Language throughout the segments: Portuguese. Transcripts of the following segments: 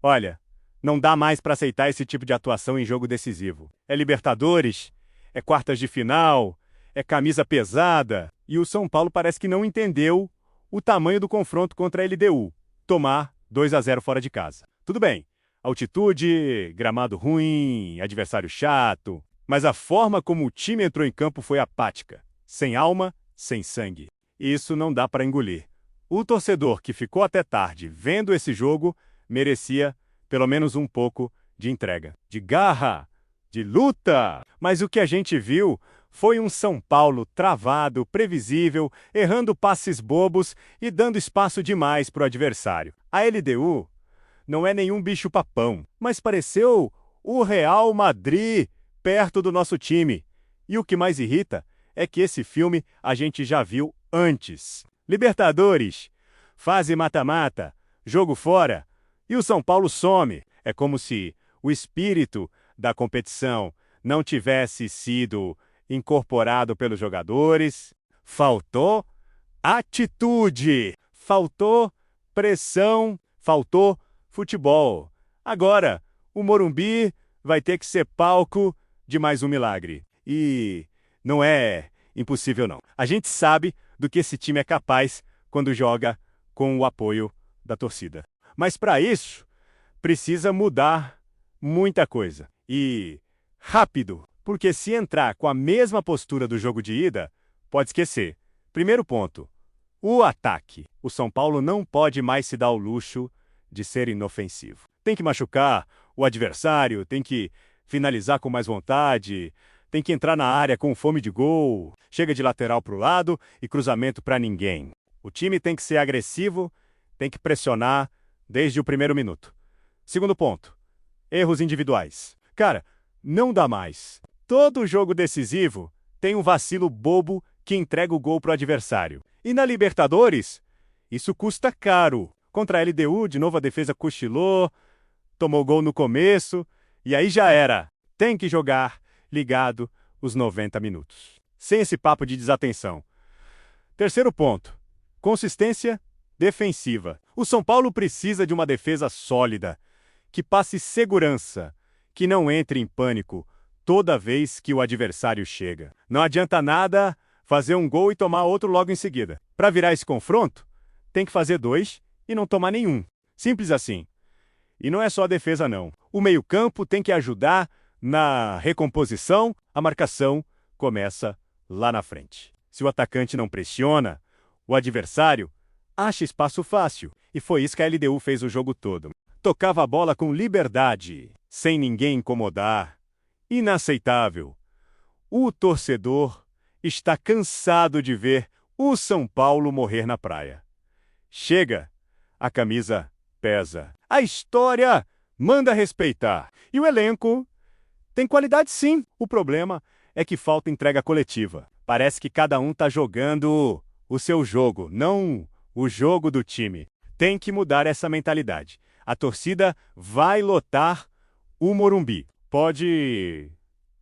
Olha, não dá mais para aceitar esse tipo de atuação em jogo decisivo. É Libertadores, é quartas de final, é camisa pesada, e o São Paulo parece que não entendeu o tamanho do confronto contra a LDU, tomar 2-0 fora de casa. Tudo bem, altitude, gramado ruim, adversário chato, mas a forma como o time entrou em campo foi apática, sem alma, sem sangue. Isso não dá para engolir. O torcedor que ficou até tarde vendo esse jogo merecia pelo menos um pouco de entrega, de garra, de luta. Mas o que a gente viu foi um São Paulo travado, previsível, errando passes bobos e dando espaço demais para o adversário. A LDU não é nenhum bicho-papão, mas pareceu o Real Madrid perto do nosso time. E o que mais irrita é que esse filme a gente já viu antes. Libertadores, fase mata-mata, jogo fora, e o São Paulo some. É como se o espírito da competição não tivesse sido incorporado pelos jogadores. Faltou atitude, faltou pressão, faltou futebol. Agora, o Morumbi vai ter que ser palco de mais um milagre. E não é impossível, não. A gente sabe do que esse time é capaz quando joga com o apoio da torcida. Mas para isso, precisa mudar muita coisa. E rápido, porque se entrar com a mesma postura do jogo de ida, pode esquecer. Primeiro ponto, o ataque. O São Paulo não pode mais se dar o luxo de ser inofensivo. Tem que machucar o adversário, tem que finalizar com mais vontade, tem que entrar na área com fome de gol, chega de lateral para o lado e cruzamento para ninguém. O time tem que ser agressivo, tem que pressionar desde o primeiro minuto. Segundo ponto, erros individuais. Cara, não dá mais. Todo jogo decisivo tem um vacilo bobo que entrega o gol pro adversário. E na Libertadores, isso custa caro. Contra a LDU, de novo a defesa cochilou, tomou gol no começo, e aí já era. Tem que jogar ligado os 90 minutos. Sem esse papo de desatenção. Terceiro ponto, consistência defensiva. O São Paulo precisa de uma defesa sólida, que passe segurança, que não entre em pânico toda vez que o adversário chega. Não adianta nada fazer um gol e tomar outro logo em seguida. Para virar esse confronto, tem que fazer 2 e não tomar nenhum. Simples assim. E não é só a defesa, não. O meio-campo tem que ajudar na recomposição, a marcação começa lá na frente. Se o atacante não pressiona, o adversário acha espaço fácil. E foi isso que a LDU fez o jogo todo. Tocava a bola com liberdade, sem ninguém incomodar. Inaceitável. O torcedor está cansado de ver o São Paulo morrer na praia. Chega, a camisa pesa. A história manda respeitar. E o elenco tem qualidade, sim. O problema é que falta entrega coletiva. Parece que cada um está jogando o seu jogo, não o jogo do time. Tem que mudar essa mentalidade. A torcida vai lotar o Morumbi. Pode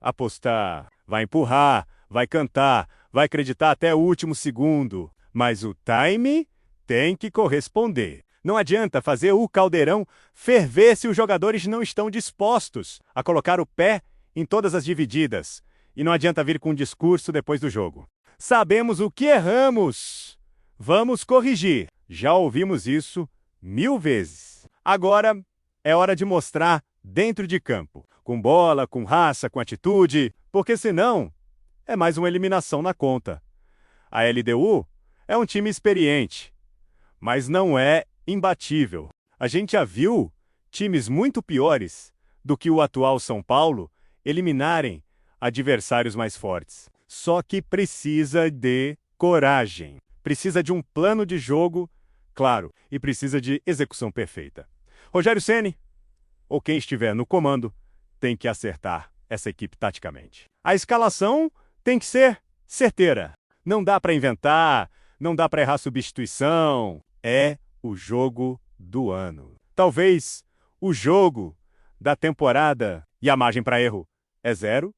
apostar, vai empurrar, vai cantar, vai acreditar até o último segundo. Mas o time tem que corresponder. Não adianta fazer o caldeirão ferver se os jogadores não estão dispostos a colocar o pé em todas as divididas. E não adianta vir com um discurso depois do jogo. Sabemos o que erramos. Vamos corrigir. Já ouvimos isso 1000 vezes. Agora é hora de mostrar dentro de campo. Com bola, com raça, com atitude. Porque senão é mais uma eliminação na conta. A LDU é um time experiente, mas não é imbatível. A gente já viu times muito piores do que o atual São Paulo eliminarem adversários mais fortes. Só que precisa de coragem. Precisa de um plano de jogo claro e precisa de execução perfeita. Rogério Ceni, ou quem estiver no comando, tem que acertar essa equipe taticamente. A escalação tem que ser certeira. Não dá para inventar, não dá para errar substituição. É o jogo do ano. Talvez o jogo da temporada, e a margem para erro é 0.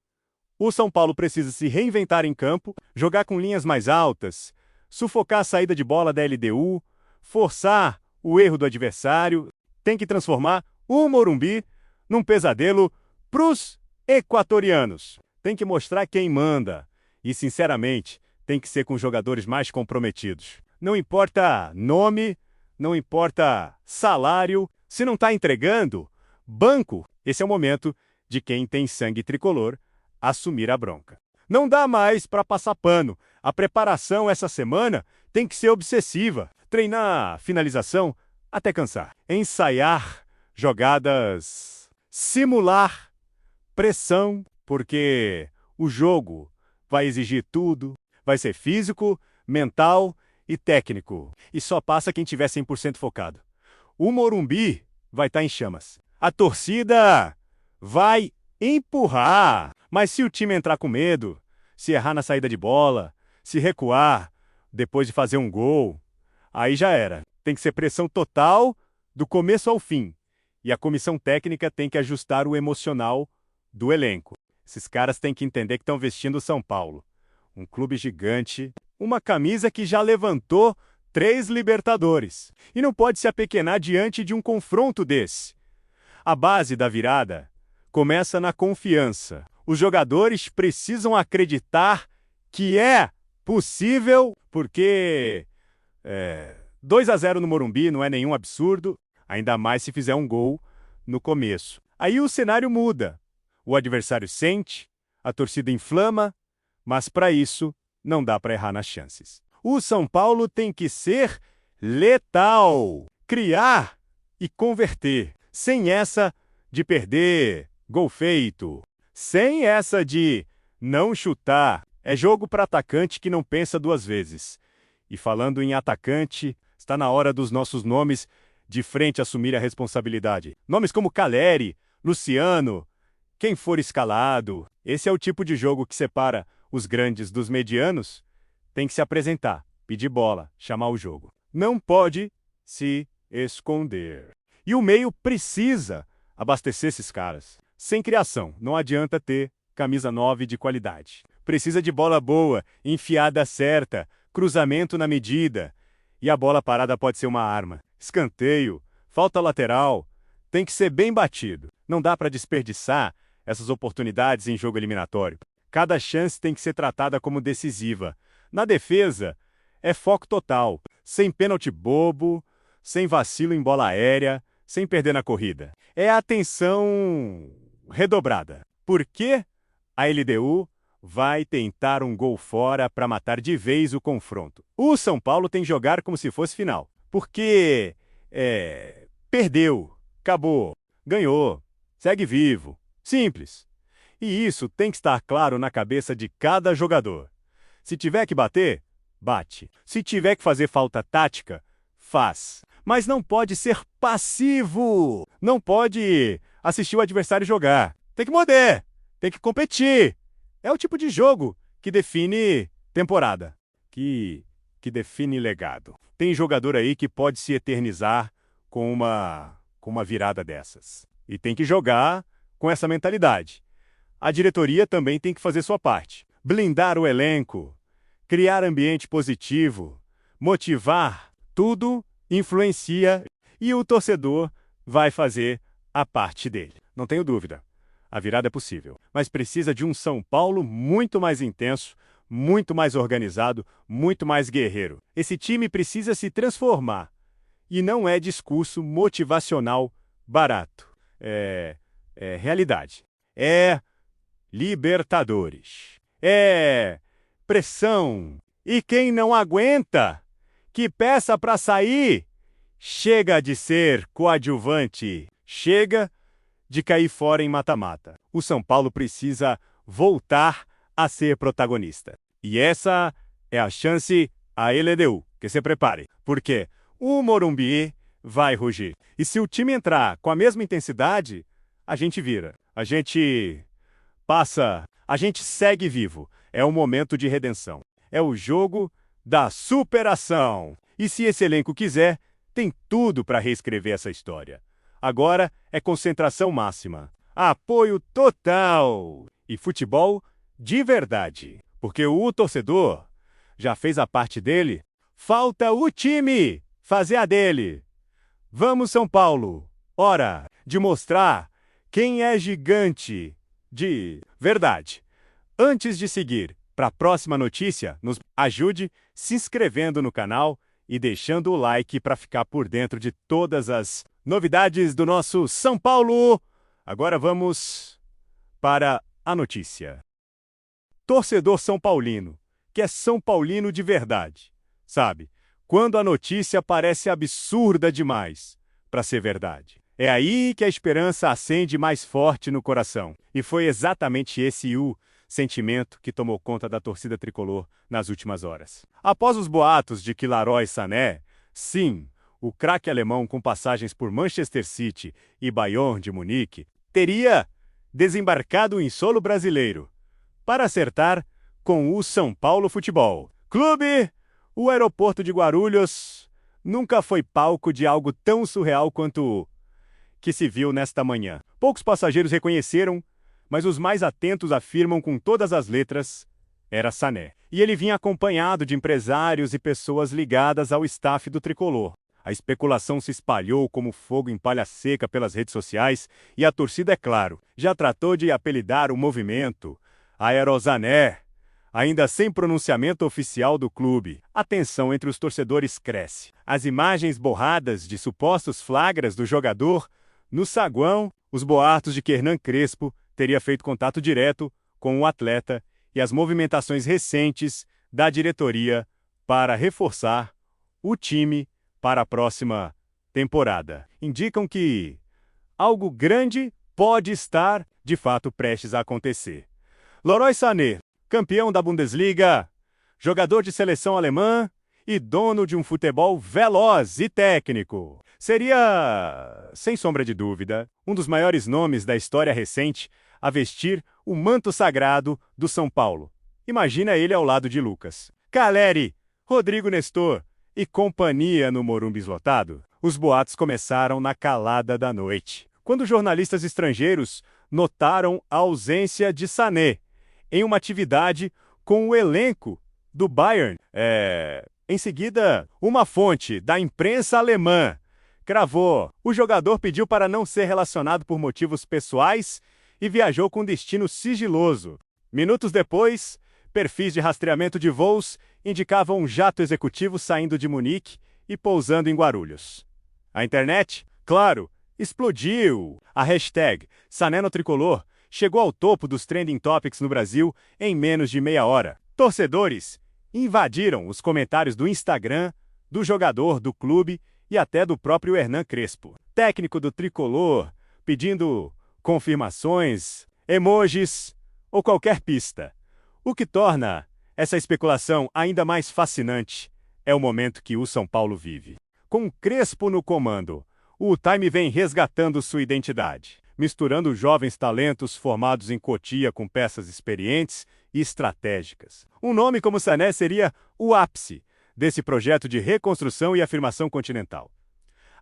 O São Paulo precisa se reinventar em campo, jogar com linhas mais altas, sufocar a saída de bola da LDU, forçar o erro do adversário, tem que transformar O Morumbi, num pesadelo pros equatorianos. Tem que mostrar quem manda. E, sinceramente, tem que ser com jogadores mais comprometidos. Não importa nome, não importa salário. Se não está entregando, banco. Esse é o momento de quem tem sangue tricolor assumir a bronca. Não dá mais para passar pano. A preparação essa semana tem que ser obsessiva. Treinar finalização até cansar. Ensaiar jogadas. Simular pressão, porque o jogo vai exigir tudo. Vai ser físico, mental e técnico. E só passa quem tiver 100% focado. O Morumbi vai estar em chamas. A torcida vai empurrar. Mas se o time entrar com medo, se errar na saída de bola, se recuar depois de fazer um gol, aí já era. Tem que ser pressão total do começo ao fim. E a comissão técnica tem que ajustar o emocional do elenco. Esses caras têm que entender que estão vestindo o São Paulo. Um clube gigante, uma camisa que já levantou 3 Libertadores. E não pode se apequenar diante de um confronto desse. A base da virada começa na confiança. Os jogadores precisam acreditar que é possível, porque 2-0 no Morumbi não é nenhum absurdo, ainda mais se fizer um gol no começo. Aí o cenário muda. O adversário sente, a torcida inflama, mas para isso não dá para errar nas chances. O São Paulo tem que ser letal, criar e converter, sem essa de perder, gol feito, sem essa de não chutar. É jogo para atacante que não pensa 2 vezes. E falando em atacante, está na hora dos nossos nomes de frente assumir a responsabilidade. Nomes como Caleri, Luciano, quem for escalado. Esse é o tipo de jogo que separa os grandes dos medianos. Tem que se apresentar, pedir bola, chamar o jogo. Não pode se esconder. E o meio precisa abastecer esses caras. Sem criação, não adianta ter camisa 9 de qualidade. Precisa de bola boa, enfiada certa, cruzamento na medida. E a bola parada pode ser uma arma. Escanteio, falta lateral, tem que ser bem batido. Não dá para desperdiçar essas oportunidades em jogo eliminatório. Cada chance tem que ser tratada como decisiva. Na defesa, é foco total, sem pênalti bobo, sem vacilo em bola aérea, sem perder na corrida. É atenção redobrada. Porque a LDU vai tentar um gol fora para matar de vez o confronto. O São Paulo tem que jogar como se fosse final. Porque perdeu, acabou, ganhou, segue vivo. Simples. E isso tem que estar claro na cabeça de cada jogador. Se tiver que bater, bate. Se tiver que fazer falta tática, faz. Mas não pode ser passivo. Não pode assistir o adversário jogar. Tem que morder. Tem que competir. É o tipo de jogo que define temporada. Que define legado. Tem jogador aí que pode se eternizar com uma virada dessas. E tem que jogar com essa mentalidade. A diretoria também tem que fazer sua parte. Blindar o elenco, criar ambiente positivo, motivar, tudo influencia e o torcedor vai fazer a parte dele. Não tenho dúvida, a virada é possível, mas precisa de um São Paulo muito mais intenso, muito mais organizado, muito mais guerreiro. Esse time precisa se transformar e não é discurso motivacional barato. É realidade. É Libertadores. É pressão. E quem não aguenta, que peça para sair. Chega de ser coadjuvante. Chega de cair fora em mata-mata. O São Paulo precisa voltar a ser protagonista. E essa é a chance a LDU. Que se prepare. Porque o Morumbi vai rugir. E se o time entrar com a mesma intensidade, a gente vira. A gente passa, a gente segue vivo. É um momento de redenção. É o jogo da superação. E se esse elenco quiser, tem tudo para reescrever essa história. Agora é concentração máxima, apoio total e futebol de verdade. Porque o torcedor já fez a parte dele, falta o time fazer a dele. Vamos, São Paulo! Ora, de mostrar quem é gigante de verdade. Antes de seguir para a próxima notícia, nos ajude se inscrevendo no canal e deixando o like para ficar por dentro de todas as novidades do nosso São Paulo. Agora vamos para a notícia. Torcedor são paulino, que é São Paulino de verdade, sabe? Quando a notícia parece absurda demais para ser verdade. É aí que a esperança acende mais forte no coração. E foi exatamente esse o sentimento que tomou conta da torcida tricolor nas últimas horas. Após os boatos de que Leroy Sané, sim, o craque alemão com passagens por Manchester City e Bayern de Munique, teria desembarcado em solo brasileiro para acertar com o São Paulo Futebol Clube. O aeroporto de Guarulhos nunca foi palco de algo tão surreal quanto o que se viu nesta manhã. Poucos passageiros reconheceram, mas os mais atentos afirmam com todas as letras: era Sané. E ele vinha acompanhado de empresários e pessoas ligadas ao staff do tricolor. A especulação se espalhou como fogo em palha seca pelas redes sociais e a torcida, é claro, já tratou de apelidar o movimento Aerosané, ainda sem pronunciamento oficial do clube. A tensão entre os torcedores cresce. As imagens borradas de supostos flagras do jogador no saguão, os boatos de que Hernan Crespo teria feito contato direto com o atleta e as movimentações recentes da diretoria para reforçar o time para a próxima temporada indicam que algo grande pode estar, de fato, prestes a acontecer. Leroy Sané, campeão da Bundesliga, jogador de seleção alemã e dono de um futebol veloz e técnico, seria, sem sombra de dúvida, um dos maiores nomes da história recente a vestir o manto sagrado do São Paulo. Imagina ele ao lado de Lucas Caleri, Rodrigo Nestor e companhia no Morumbi lotado. Os boatos começaram na calada da noite, quando jornalistas estrangeiros notaram a ausência de Sané em uma atividade com o elenco do Bayern. Em seguida, uma fonte da imprensa alemã cravou: o jogador pediu para não ser relacionado por motivos pessoais e viajou com destino sigiloso. Minutos depois, perfis de rastreamento de voos indicavam um jato executivo saindo de Munique e pousando em Guarulhos. A internet, claro, explodiu. A hashtag Sané no Tricolor chegou ao topo dos trending topics no Brasil em menos de meia hora. Torcedores invadiram os comentários do Instagram, do jogador, do clube e até do próprio Hernan Crespo, técnico do Tricolor, pedindo confirmações, emojis ou qualquer pista. O que torna essa especulação ainda mais fascinante é o momento que o São Paulo vive. Com Crespo no comando, o time vem resgatando sua identidade, misturando jovens talentos formados em Cotia com peças experientes e estratégicas. Um nome como Sané seria o ápice desse projeto de reconstrução e afirmação continental.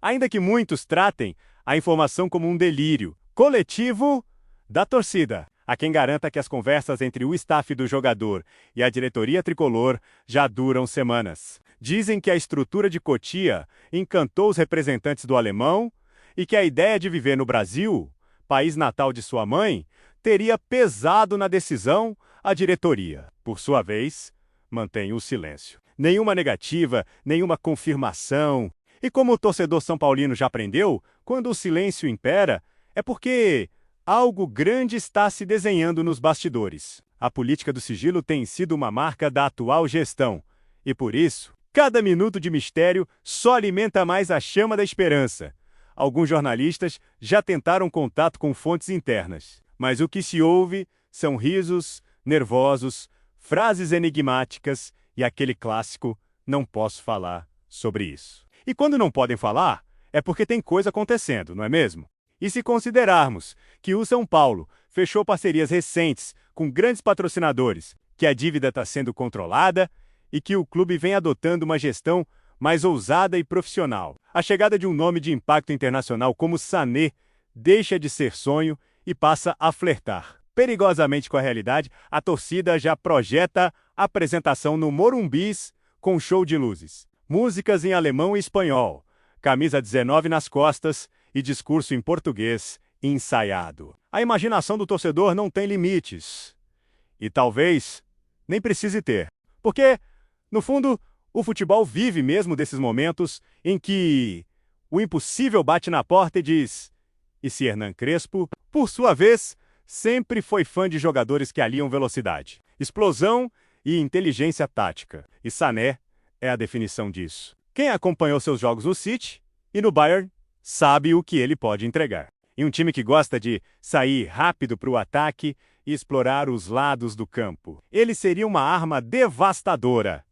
Ainda que muitos tratem a informação como um delírio coletivo da torcida, há quem garanta que as conversas entre o staff do jogador e a diretoria tricolor já duram semanas. Dizem que a estrutura de Cotia encantou os representantes do alemão e que a ideia de viver no Brasil, país natal de sua mãe, teria pesado na decisão. A diretoria, por sua vez, mantém o silêncio. Nenhuma negativa, nenhuma confirmação. E como o torcedor são paulino já aprendeu, quando o silêncio impera, é porque algo grande está se desenhando nos bastidores. A política do sigilo tem sido uma marca da atual gestão. E por isso, cada minuto de mistério só alimenta mais a chama da esperança. Alguns jornalistas já tentaram contato com fontes internas, mas o que se ouve são risos nervosos, frases enigmáticas e aquele clássico "não posso falar sobre isso". E quando não podem falar, é porque tem coisa acontecendo, não é mesmo? E se considerarmos que o São Paulo fechou parcerias recentes com grandes patrocinadores, que a dívida está sendo controlada e que o clube vem adotando uma gestão mais ousada e profissional, a chegada de um nome de impacto internacional como Sané deixa de ser sonho e passa a flertar perigosamente com a realidade. A torcida já projeta a apresentação no Morumbis com show de luzes, músicas em alemão e espanhol, camisa 19 nas costas e discurso em português ensaiado. A imaginação do torcedor não tem limites. E talvez nem precise ter. Porque, no fundo, o futebol vive mesmo desses momentos em que o impossível bate na porta e diz: e se Hernan Crespo, por sua vez, sempre foi fã de jogadores que aliam velocidade, explosão e inteligência tática. E Sané é a definição disso. Quem acompanhou seus jogos no City e no Bayern sabe o que ele pode entregar. E um time que gosta de sair rápido para o ataque e explorar os lados do campo. Ele seria uma arma devastadora.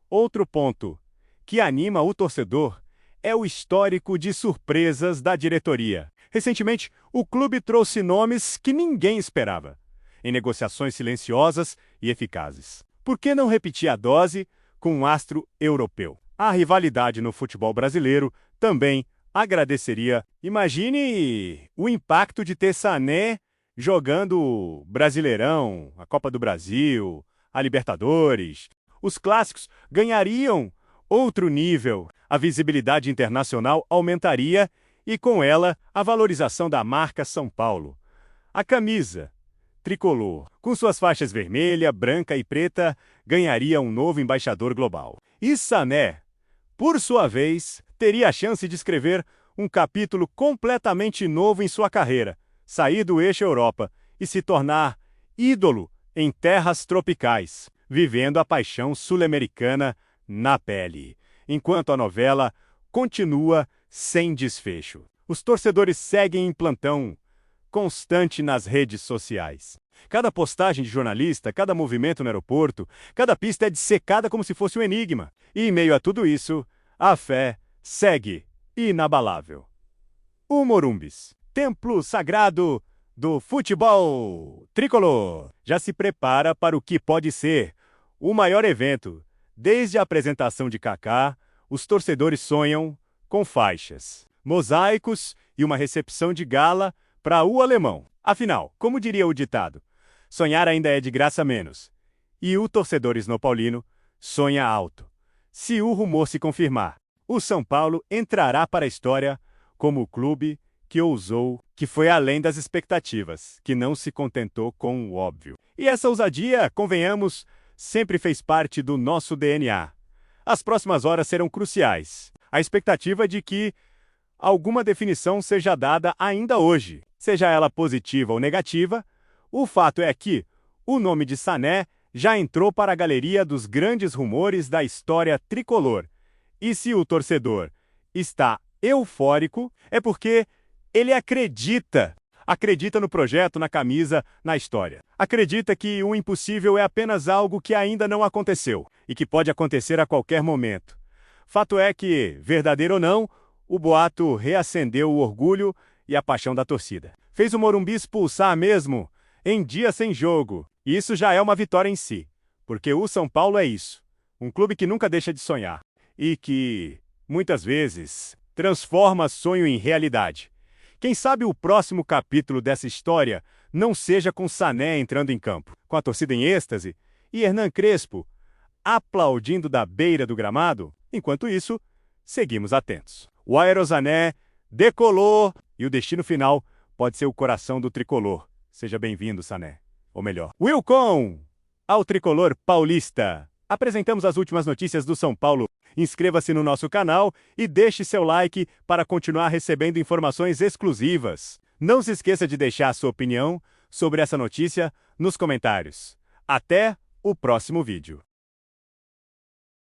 Outro ponto que anima o torcedor é o histórico de surpresas da diretoria. Recentemente, o clube trouxe nomes que ninguém esperava, em negociações silenciosas e eficazes. Por que não repetir a dose com um astro europeu? A rivalidade no futebol brasileiro também agradeceria. Imagine o impacto de ter Sané jogando Brasileirão, a Copa do Brasil, a Libertadores. Os clássicos ganhariam outro nível. A visibilidade internacional aumentaria e, com ela, a valorização da marca São Paulo. A camisa tricolor, com suas faixas vermelha, branca e preta, ganharia um novo embaixador global. E Sané, por sua vez, teria a chance de escrever um capítulo completamente novo em sua carreira, sair do eixo Europa e se tornar ídolo em terras tropicais, vivendo a paixão sul-americana na pele, enquanto a novela continua sem desfecho. Os torcedores seguem em plantão constante nas redes sociais. Cada postagem de jornalista, cada movimento no aeroporto, cada pista é dissecada como se fosse um enigma. E, em meio a tudo isso, a fé segue inabalável. O Morumbis, templo sagrado do futebol tricolor, já se prepara para o que pode ser o maior evento. Desde a apresentação de Kaká, os torcedores sonham com faixas, mosaicos e uma recepção de gala para o alemão. Afinal, como diria o ditado, sonhar ainda é de graça menos. E o torcedor esnopaulino sonha alto. Se o rumor se confirmar, o São Paulo entrará para a história como o clube que ousou, que foi além das expectativas, que não se contentou com o óbvio. E essa ousadia, convenhamos, sempre fez parte do nosso DNA. As próximas horas serão cruciais. A expectativa é de que alguma definição seja dada ainda hoje, seja ela positiva ou negativa. O fato é que o nome de Sané já entrou para a galeria dos grandes rumores da história tricolor. E se o torcedor está eufórico, é porque ele acredita no projeto, na camisa, na história. Acredita que o impossível é apenas algo que ainda não aconteceu e que pode acontecer a qualquer momento. Fato é que, verdadeiro ou não, o boato reacendeu o orgulho e a paixão da torcida. Fez o Morumbi expulsar mesmo em dia sem jogo. E isso já é uma vitória em si, porque o São Paulo é isso, um clube que nunca deixa de sonhar e que, muitas vezes, transforma sonho em realidade. Quem sabe o próximo capítulo dessa história não seja com Sané entrando em campo, com a torcida em êxtase e Hernan Crespo aplaudindo da beira do gramado. Enquanto isso, seguimos atentos. O Aerosané decolou e o destino final pode ser o coração do tricolor. Seja bem-vindo, Sané. Ou melhor, Welcome ao tricolor paulista. Apresentamos as últimas notícias do São Paulo. Inscreva-se no nosso canal e deixe seu like para continuar recebendo informações exclusivas. Não se esqueça de deixar sua opinião sobre essa notícia nos comentários. Até o próximo vídeo.